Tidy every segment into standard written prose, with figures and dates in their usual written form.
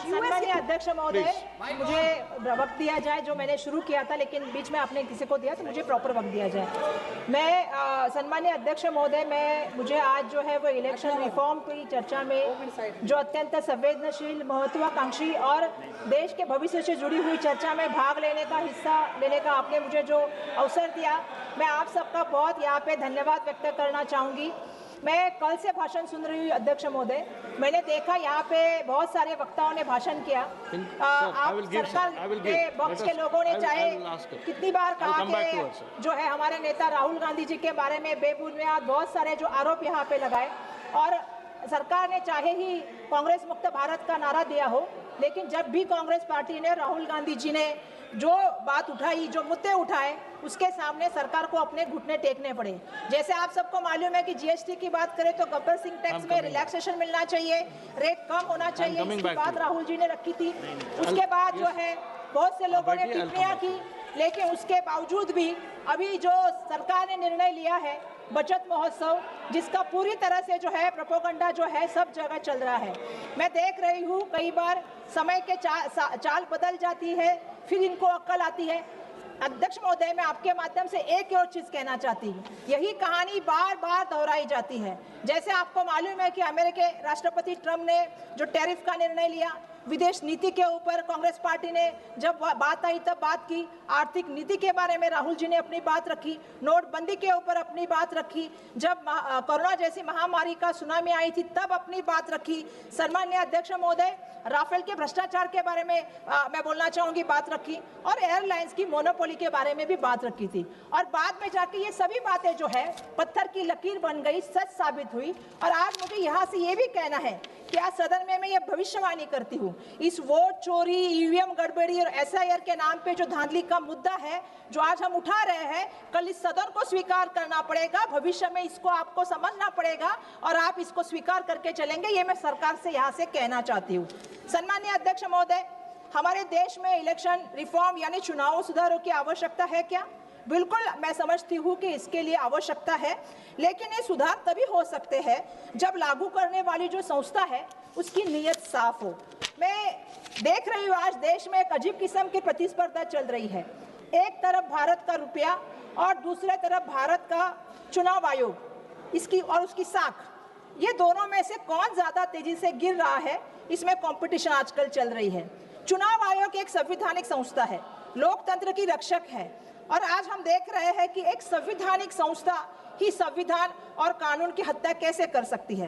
सम्मानीय अध्यक्ष महोदय, मुझे वक्त दिया जाए, जो मैंने शुरू किया था लेकिन बीच में आपने किसी को दिया तो मुझे प्रॉपर वक्त दिया जाए। मैं सम्मानीय अध्यक्ष महोदय, मुझे आज जो है वो इलेक्शन रिफॉर्म की चर्चा में जो अत्यंत संवेदनशील, महत्वाकांक्षी और देश के भविष्य से जुड़ी हुई चर्चा में भाग लेने का, हिस्सा लेने का आपने मुझे जो अवसर दिया, मैं आप सबका बहुत यहाँ पे धन्यवाद व्यक्त करना चाहूँगी। मैं कल से भाषण सुन रही हूँ अध्यक्ष महोदय, मैंने देखा यहाँ पे बहुत सारे वक्ताओं ने भाषण किया। आप सरकार के पक्ष के लोगों ने चाहे कितनी बार कहा कि जो है हमारे नेता राहुल गांधी जी के बारे में बेबुनियाद बहुत सारे जो आरोप यहाँ पे लगाए, और सरकार ने चाहे ही कांग्रेस मुक्त भारत का नारा दिया हो, लेकिन जब भी कांग्रेस पार्टी ने, राहुल गांधी जी ने जो बात उठाई, जो मुद्दे उठाए, उसके सामने सरकार को अपने घुटने टेकने पड़े। जैसे आप सबको मालूम है कि जीएसटी की बात करें तो गब्बर सिंह टैक्स में रिलैक्सेशन मिलना चाहिए, रेट कम होना चाहिए, इसकी बात राहुल जी ने रखी थी। उसके बाद जो है बहुत से लोगों ने टिप्पणियां की, लेकिन उसके बावजूद भी अभी जो सरकार ने निर्णय लिया है बचत महोत्सव, जिसका पूरी तरह से जो है प्रोपोगंडा जो है सब जगह चल रहा है। मैं देख रही हूँ कई बार समय के चाल बदल जाती है, फिर इनको अक्ल आती है। अध्यक्ष महोदय, मैं आपके माध्यम से एक और चीज कहना चाहती हूँ, यही कहानी बार बार दोहराई जाती है। जैसे आपको मालूम है कि अमेरिकी राष्ट्रपति ट्रम्प ने जो टैरिफ का निर्णय लिया, विदेश नीति के ऊपर कांग्रेस पार्टी ने जब बात आई तब बात की, आर्थिक नीति के बारे में राहुल जी ने अपनी बात रखी, नोटबंदी के ऊपर अपनी बात रखी, जब कोरोना जैसी महामारी का सुनामी आई थी तब अपनी बात रखी। सम्मानीय अध्यक्ष महोदय, राफेल के भ्रष्टाचार के बारे में मैं बोलना चाहूंगी, बात रखी, और एयरलाइंस की मोनोपोली के बारे में भी बात रखी थी। और बाद में जाके ये सभी बातें जो है पत्थर की लकीर बन गई, सच साबित हुई। और आज मुझे यहाँ से ये भी कहना है कि आज सदन में मैं ये भविष्यवाणी करती हूँ, इस वोट चोरी, ईवीएम गड़बड़ी और एसआईआर के नाम पे जो धांधली का मुद्दा है जो आज हम उठा रहे हैं, कल इस सदन को स्वीकार करना पड़ेगा, भविष्य में इसको आपको समझना पड़ेगा और आप इसको स्वीकार करके चलेंगे, ये मैं सरकार से यहाँ से कहना चाहती हूँ। सम्मानीय अध्यक्ष महोदय, हमारे देश में इलेक्शन रिफॉर्म यानी चुनाव सुधारों की आवश्यकता है क्या? बिल्कुल, मैं समझती हूँ कि इसके लिए आवश्यकता है, लेकिन ये सुधार तभी हो सकते हैं जब लागू करने वाली जो संस्था है उसकी नीयत साफ हो। मैं देख रही हूँ आज देश में एक अजीब किस्म की प्रतिस्पर्धा चल रही है। एक तरफ भारत का रुपया और दूसरे तरफ भारत का चुनाव आयोग, इसकी और उसकी साख, ये दोनों में से कौन ज्यादा तेजी से गिर रहा है, इसमें कंपटीशन आजकल चल रही है। चुनाव आयोग एक संवैधानिक संस्था है, लोकतंत्र की रक्षक है, और आज हम देख रहे हैं कि एक संवैधानिक संस्था ही संविधान और कानून की हत्या कैसे कर सकती है।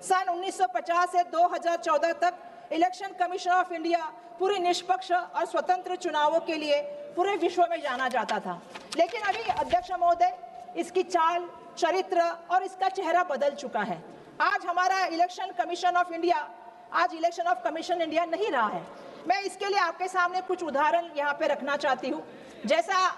सन 1950 से 2014 तक इलेक्शन कमीशन ऑफ इंडिया पूरे निष्पक्ष और स्वतंत्र चुनावों के लिए पूरे विश्व में जाना जाता था, लेकिन अभी अध्यक्ष महोदय इसकी चाल, चरित्र और इसका चेहरा बदल चुका है। आज हमारा इलेक्शन कमीशन ऑफ इंडिया आज इलेक्शन ऑफ कमीशन इंडिया नहीं रहा है। मैं इसके लिए आपके सामने कुछ उदाहरण यहाँ पे रखना चाहती हूँ। जैसा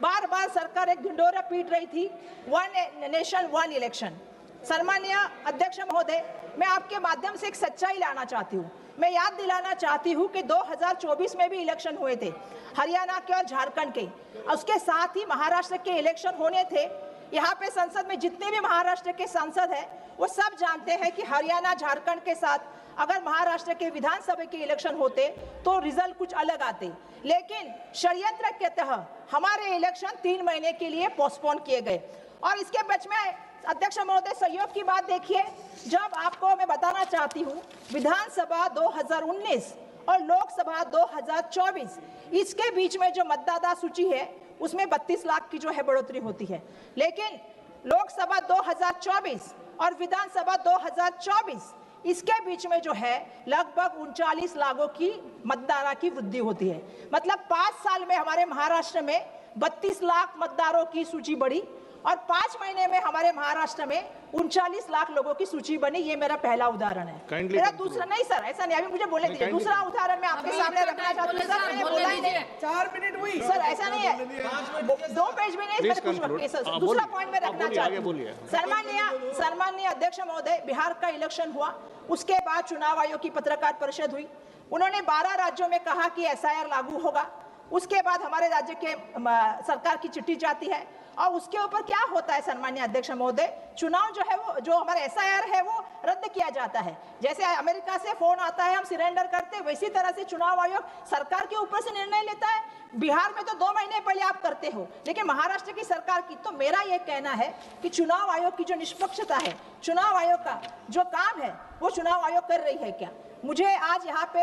बार बार सरकार एक ढिंढोरा पीट रही थी, वन नेशन वन इलेक्शन। सम्मानीय अध्यक्ष महोदय, मैं आपके माध्यम से एक सच्चाई लाना चाहती हूँ। मैं याद दिलाना चाहती हूँ कि 2024 में भी इलेक्शन हुए थे, हरियाणा के और झारखंड के, उसके साथ ही महाराष्ट्र के इलेक्शन होने थे। यहाँ पे संसद में जितने भी महाराष्ट्र के सांसद हैं वो सब जानते हैं कि हरियाणा, झारखंड के साथ अगर महाराष्ट्र के विधानसभा के इलेक्शन होते तो रिजल्ट कुछ अलग आते, लेकिन षड्यंत्र के तहत हमारे इलेक्शन 3 महीने के लिए पोस्टपोन किए गए। और इसके बीच में अध्यक्ष महोदय सहयोग की बात देखिए, जब आपको मैं बताना चाहती हूँ विधानसभा 2019 और लोकसभा 2024, इसके बीच में जो मतदाता सूची है उसमें 32 लाख की जो है बढ़ोतरी होती है, लेकिन लोकसभा 2024 और विधानसभा 2024 इसके बीच में जो है लगभग 39 लाखों की मतदाता की वृद्धि होती है। मतलब 5 साल में हमारे महाराष्ट्र में 32 लाख मतदारों की सूची बढ़ी और 5 महीने में हमारे महाराष्ट्र में 39 लाख लोगों की सूची बनी। ये मेरा पहला उदाहरण है। मेरा दूसरा, नहीं सर ऐसा नहीं, अभी मुझे बोलने दीजिए। दूसरा उदाहरण मैं आपके सामने रखना चाहती हूँ। सर मैंने बोला ही नहीं, 4 मिनट हुई सर, ऐसा नहीं है, 2 पेज भी नहीं, कुछ दूसरा पॉइंट में रखना चाहती हूँ। सम्माननीय अध्यक्ष महोदय, बिहार का इलेक्शन हुआ, उसके बाद चुनाव आयोग की पत्रकार परिषद हुई, उन्होंने 12 राज्यों में कहा कि एसआईआर लागू होगा। उसके बाद हमारे राज्य के सरकार की चिट्ठी जाती है और उसके ऊपर क्या होता है सन्मान्य अध्यक्ष महोदय, चुनाव जो है वो जो हमारा SIR है वो रद्द किया जाता है। जैसे अमेरिका से फोन आता है हम सरेंडर करते, वैसी तरह से चुनाव आयोग सरकार के ऊपर से निर्णय लेता है। बिहार में तो 2 महीने पहले आप करते हो, लेकिन महाराष्ट्र की सरकार की, तो मेरा ये कहना है कि चुनाव आयोग की जो निष्पक्षता है, चुनाव आयोग का जो काम है वो चुनाव आयोग कर रही है क्या? मुझे आज यहाँ पे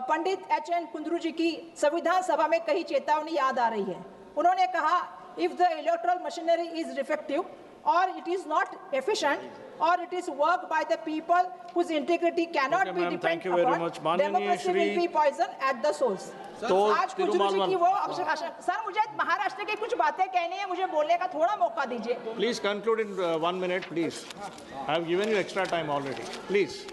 पंडित HN कुंद्रू जी की संविधान सभा में कही चेतावनी याद आ रही है। उन्होंने कहा, if the electoral machinery is defective और it is not efficient or it is worked by the people whose integrity cannot be depended upon, democracy will be poisoned at the source. तो आज कुंद्रू जी की वो सर, मुझे महाराष्ट्र की कुछ बातें कहनी है, मुझे बोलने का थोड़ा मौका दीजिए। Please conclude in 1 minute, please. I have given you extra time already. Please.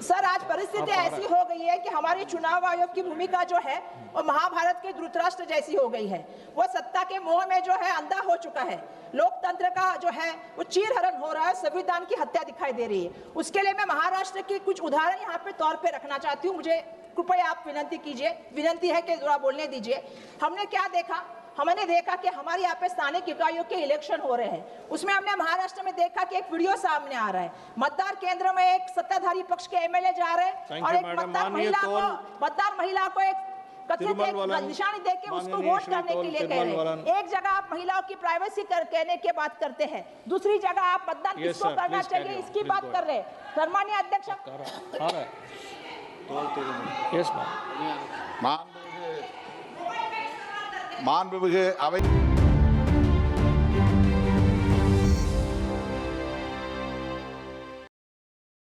Sir, आज परिस्थिति ऐसी हो गई है कि हमारी चुनाव आयोग की भूमिका जो है वो महाभारत के धृतराष्ट्र जैसी हो गई है। वो सत्ता के मोह में जो है अंधा हो चुका है। लोकतंत्र का जो है वो चीरहरण हो रहा है, संविधान की हत्या दिखाई दे रही है। उसके लिए मैं महाराष्ट्र की कुछ उदाहरण यहाँ पे तौर पे रखना चाहती हूँ। मुझे कृपया आप विनंती कीजिए, विनंती है कि जरा बोलने दीजिए। हमने क्या देखा? हमने देखा कि हमारे यहाँ पे स्थानीय इकाइयों के इलेक्शन हो रहे हैं। उसमें हमने महाराष्ट्र में देखा कि एक वीडियो सामने आ रहा है, मतदान केंद्र में एक सत्ताधारी पक्ष के MLA जा रहे हैं और एक मतदार महिला को एक कथित निशानी देके उसको वोट करने के लिए कह रहे हैं। एक जगह आप महिलाओं की प्राइवेसी कहने की बात करते हैं, दूसरी जगह आप मतदान किसको करना चाहिए इसकी बात कर रहे हैं। सम्मानीय अध्यक्ष, மாண்புமிகு அவை